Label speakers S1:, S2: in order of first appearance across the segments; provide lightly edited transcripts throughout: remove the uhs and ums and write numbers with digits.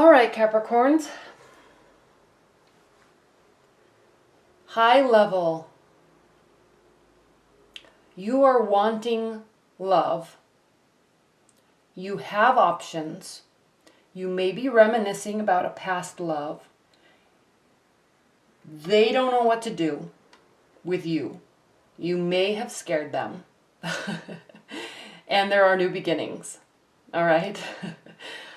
S1: All right, Capricorns. High level. You are wanting love. You have options. You may be reminiscing about a past love. They don't know what to do with you. You may have scared them. And there are new beginnings. All right.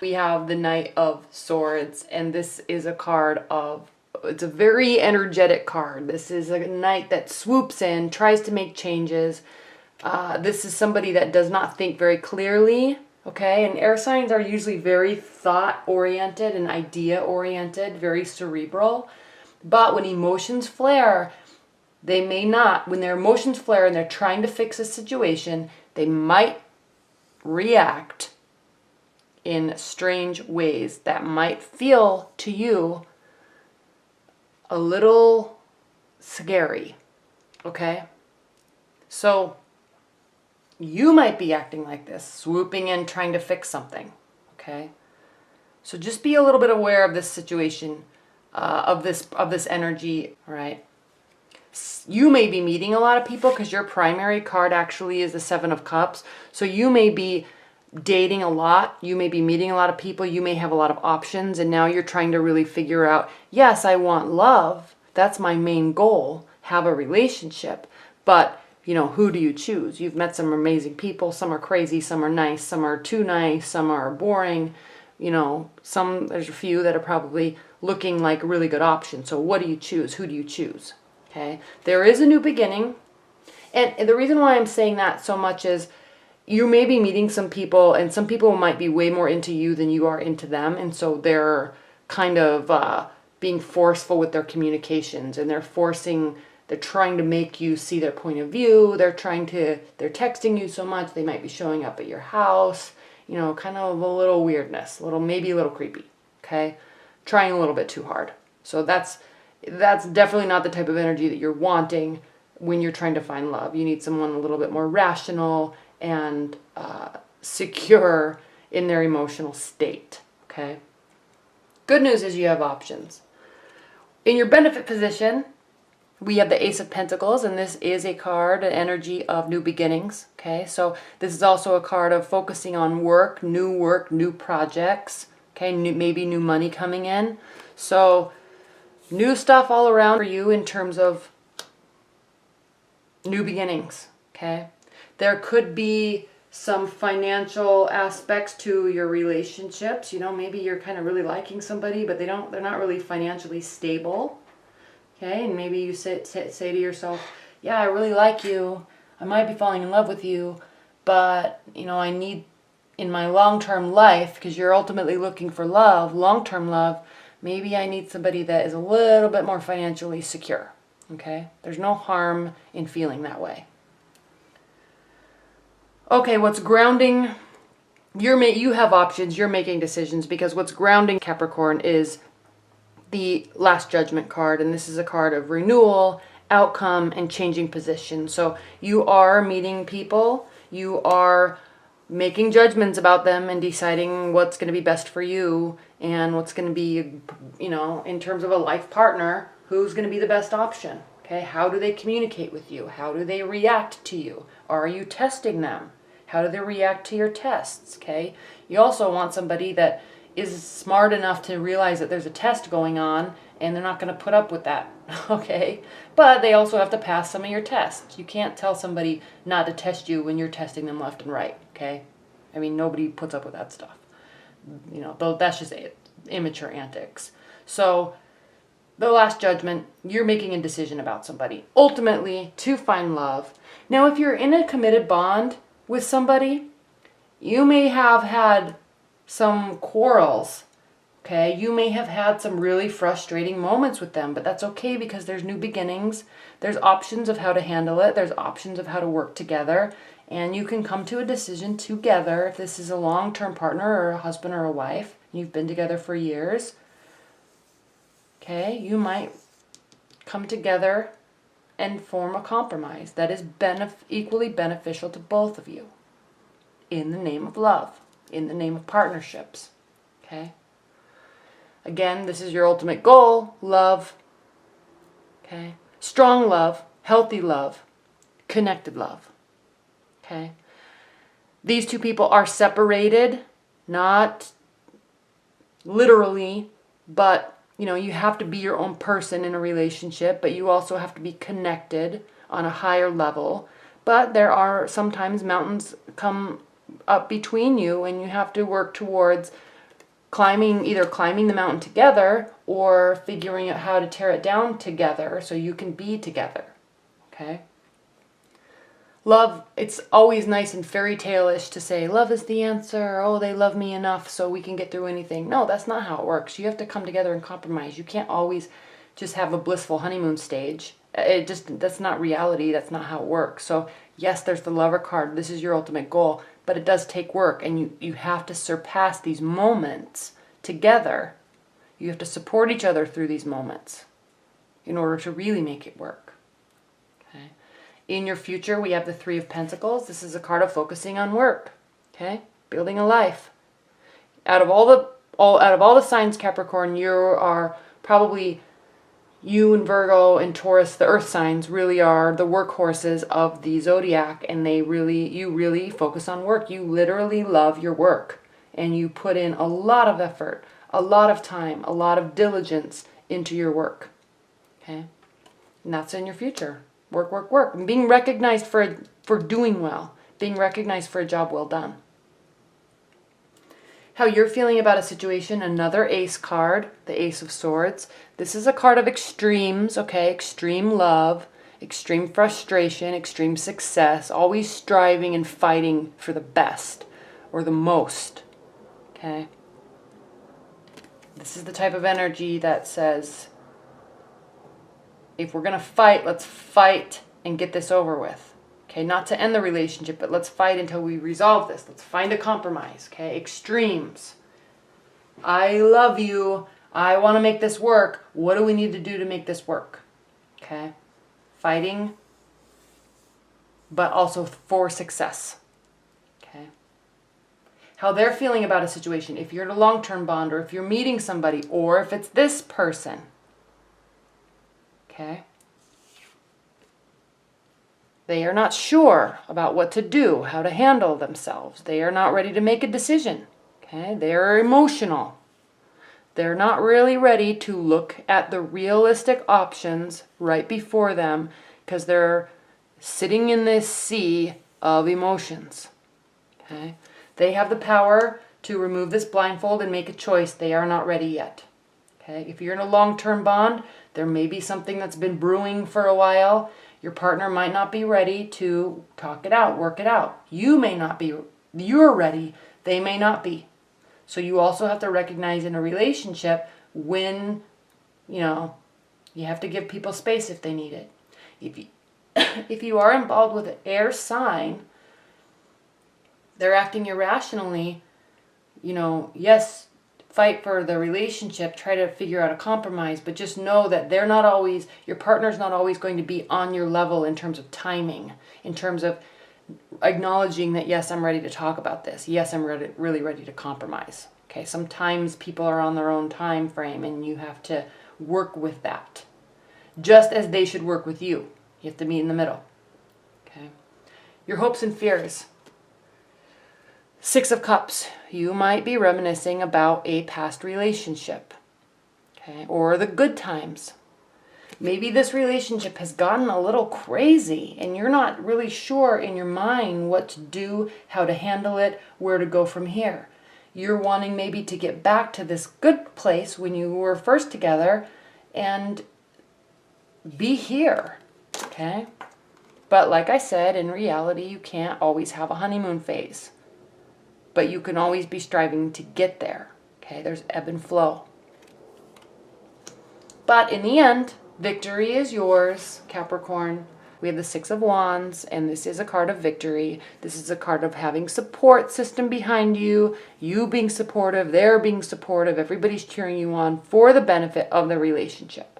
S1: We have the Knight of Swords, and this is a card of, it's a very energetic card. This is a knight that swoops in, tries to make changes. This is somebody that does not think very clearly. Okay, and air signs are usually very thought-oriented and idea-oriented, very cerebral. But when emotions flare, they may not. When their emotions flare and they're trying to fix a situation, they might react in strange ways that might feel to you a little scary. Okay? So you might be acting like this, swooping in, trying to fix something, okay? So just be a little bit aware of this situation, of this energy, all right? You may be meeting a lot of people because your primary card actually is the Seven of Cups. So you may be dating a lot. You may be meeting a lot of people. You may have a lot of options, and now you're trying to really figure out, yes, I want love. That's my main goal, have a relationship, but you know, who do you choose? You've met some amazing people. Some are crazy, some are nice, some are too nice, some are boring. You know, there's a few that are probably looking like really good options. So what do you choose? Who do you choose? Okay. There is a new beginning. And the reason why I'm saying that so much is you may be meeting some people, and some people might be way more into you than you are into them. And so they're kind of being forceful with their communications, and they're trying to make you see their point of view. They're texting you so much, they might be showing up at your house, you know, kind of a little weirdness, maybe a little creepy, okay? Trying a little bit too hard. So that's definitely not the type of energy that you're wanting when you're trying to find love. You need someone a little bit more rational and secure in their emotional state, okay? Good news is you have options. In your benefit position, we have the Ace of Pentacles, and this is a card, an energy of new beginnings, okay? So this is also a card of focusing on work, new projects, okay? Maybe new money coming in. So new stuff all around for you in terms of new beginnings, okay? There could be some financial aspects to your relationships. You know, maybe you're kind of really liking somebody, but they're not really financially stable. Okay, and maybe you say to yourself, yeah, I really like you. I might be falling in love with you, but, you know, I need in my long-term life, because you're ultimately looking for love, long-term love, maybe I need somebody that is a little bit more financially secure. Okay, there's no harm in feeling that way. Okay, what's grounding? You have options. You're making decisions, because what's grounding Capricorn is the Last Judgment card, and this is a card of renewal, outcome, and changing position. So you are meeting people, you are making judgments about them and deciding what's going to be best for you and what's going to be, you know, in terms of a life partner, who's going to be the best option. Okay, how do they communicate with you? How do they react to you? Are you testing them? How do they react to your tests? Okay, you also want somebody that is smart enough to realize that there's a test going on and they're not going to put up with that, okay? But they also have to pass some of your tests. You can't tell somebody not to test you when you're testing them left and right, okay? I mean, nobody puts up with that stuff. You know, though that's just immature antics. So the Last Judgment, you're making a decision about somebody, ultimately to find love. Now, if you're in a committed bond with somebody, you may have had some quarrels, okay? You may have had some really frustrating moments with them, but that's okay, because there's new beginnings. There's options of how to handle it. There's options of how to work together, and you can come to a decision together. If this is a long-term partner or a husband or a wife, and you've been together for years, okay, you might come together and form a compromise that is equally beneficial to both of you in the name of love, in the name of partnerships, okay? Again, this is your ultimate goal, love. Okay? Strong love, healthy love, connected love. Okay? These two people are separated, not literally, but you have to be your own person in a relationship, but you also have to be connected on a higher level. But there are sometimes mountains come up between you, and you have to work towards either climbing the mountain together or figuring out how to tear it down together so you can be together. Okay? Love, it's always nice and fairy tale-ish to say, love is the answer. Oh, they love me enough so we can get through anything. No, that's not how it works. You have to come together and compromise. You can't always just have a blissful honeymoon stage. That's not reality. That's not how it works. So yes, there's the Lover card. This is your ultimate goal, but it does take work, and you have to surpass these moments together. You have to support each other through these moments in order to really make it work. Okay. In your future, we have the Three of Pentacles. This is a card of focusing on work. Okay, building a life. Out of all the signs, Capricorn, you and Virgo and Taurus, the earth signs, really are the workhorses of the zodiac, and you really focus on work. You literally love your work, and you put in a lot of effort, a lot of time, a lot of diligence into your work. Okay, and that's in your future. Work, work, work. And being recognized for doing well, being recognized for a job well done. How you're feeling about a situation, another ace card, the Ace of Swords. This is a card of extremes, okay? Extreme love, extreme frustration, extreme success, always striving and fighting for the best or the most, okay? This is the type of energy that says, if we're going to fight, let's fight and get this over with. Okay, not to end the relationship, but let's fight until we resolve this. Let's find a compromise, okay? Extremes. I love you. I want to make this work. What do we need to do to make this work? Okay? Fighting, but also for success. Okay? How they're feeling about a situation. If you're in a long-term bond, or if you're meeting somebody, or if it's this person. Okay? They are not sure about what to do, how to handle themselves. They are not ready to make a decision. Okay? They are emotional. They're not really ready to look at the realistic options right before them because they're sitting in this sea of emotions. Okay? They have the power to remove this blindfold and make a choice. They are not ready yet. Okay? If you're in a long-term bond, there may be something that's been brewing for a while. Your partner might not be ready to talk it out, work it out. You may not be, you're ready, they may not be. So you also have to recognize in a relationship when, you have to give people space if they need it. If you are involved with an air sign, they're acting irrationally, yes, fight for the relationship, try to figure out a compromise, but just know that your partner's not always going to be on your level in terms of timing, in terms of acknowledging that, yes, I'm ready to talk about this. Yes, I'm really ready to compromise. Okay, sometimes people are on their own time frame and you have to work with that. Just as they should work with you. You have to meet in the middle. Okay. Your hopes and fears. Six of Cups. You might be reminiscing about a past relationship. Okay, or the good times. Maybe this relationship has gotten a little crazy and you're not really sure in your mind what to do, how to handle it, where to go from here. You're wanting maybe to get back to this good place when you were first together and be here, okay? But like I said, in reality, you can't always have a honeymoon phase. But you can always be striving to get there, okay? There's ebb and flow. But in the end, victory is yours, Capricorn. We have the Six of Wands, and this is a card of victory. This is a card of having support system behind you, you being supportive, they're being supportive, everybody's cheering you on for the benefit of the relationship.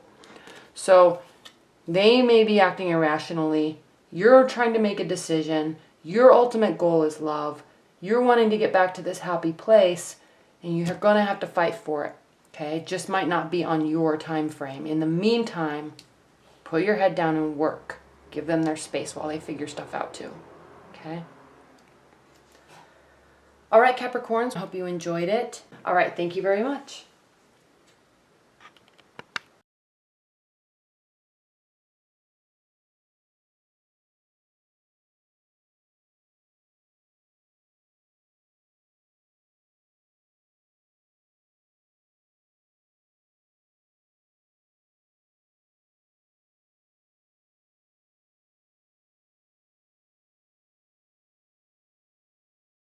S1: So they may be acting irrationally. You're trying to make a decision. Your ultimate goal is love. You're wanting to get back to this happy place, and you're going to have to fight for it. Okay, it just might not be on your time frame. In the meantime, put your head down and work. Give them their space while they figure stuff out too. Okay? All right, Capricorns, I hope you enjoyed it. All right, thank you very much.